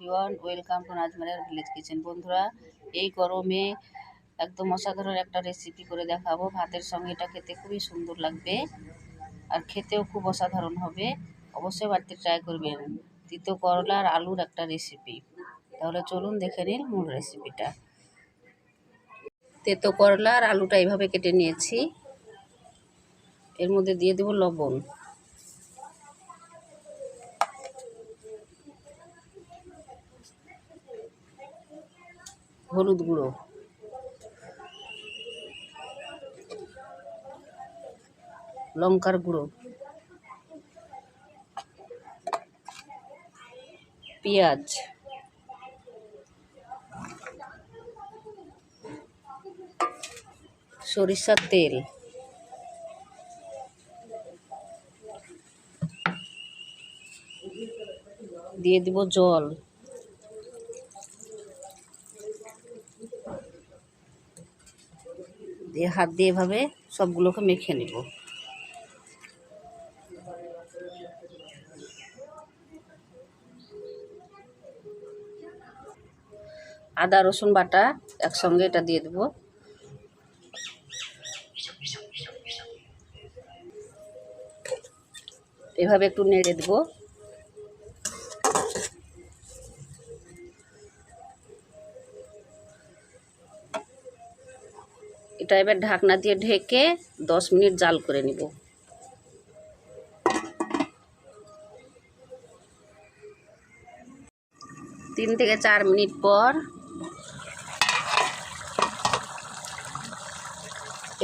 Everyone, welcome to নাজমানের village kitchen. বন্ধুরা, এই গরমে একদম অসাধারণ একটা রেসিপি করে দেখাবো। ভাতের সঙ্গে এটা খেতে খুবই সুন্দর লাগবে আর খেতেও খুব অসাধারণ হবে। অবশ্যই বাড়িতে ট্রাই করবেন। তিতো করলা আর আলুর একটা রেসিপি। তাহলে চলুন দেখে নিন মূল রেসিপিটা। তেতো করলা আর আলুটা এইভাবে কেটে নিয়েছি। এর মধ্যে দিয়ে দেবো লবণ, হলুদ গুঁড়ো, লঙ্কার গুঁড়ো, পেঁয়াজ, সরিষার তেল, দিয়ে দিব জল, দিয়ে হাত দিয়ে এভাবে সবগুলোকে মেখে নেব। আদা রসুন বাটা একসঙ্গে এটা দিয়ে দেব। এভাবে একটু নেড়ে দেব। এটা এবার ঢাকনা দিয়ে ঢেকে 10 মিনিট জাল করে নিব। 3 থেকে 4 মিনিট পর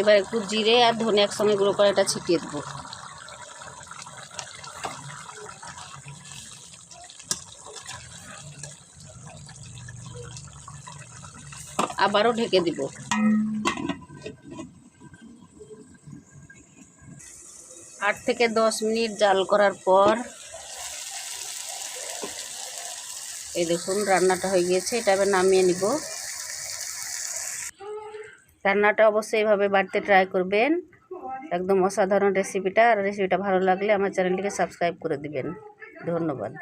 এবার একটু জিরে আর ধনে একসঙ্গে গুঁড়ো করে এটা ছিটিয়ে দেব। আবারও ঢেকে দিব। 8 থেকে 10 মিনিট জাল করার পর এই দেখুন রান্নাটা হয়ে গিয়েছে। এটা এবার নামিয়ে নিব। রান্নাটা অবশ্যই এইভাবে বাড়িতে ট্রাই করবেন। একদম অসাধারণ রেসিপিটা। আর রেসিপিটা ভালো লাগলে আমার চ্যানেলটিকে সাবস্ক্রাইব করে দিবেন। ধন্যবাদ।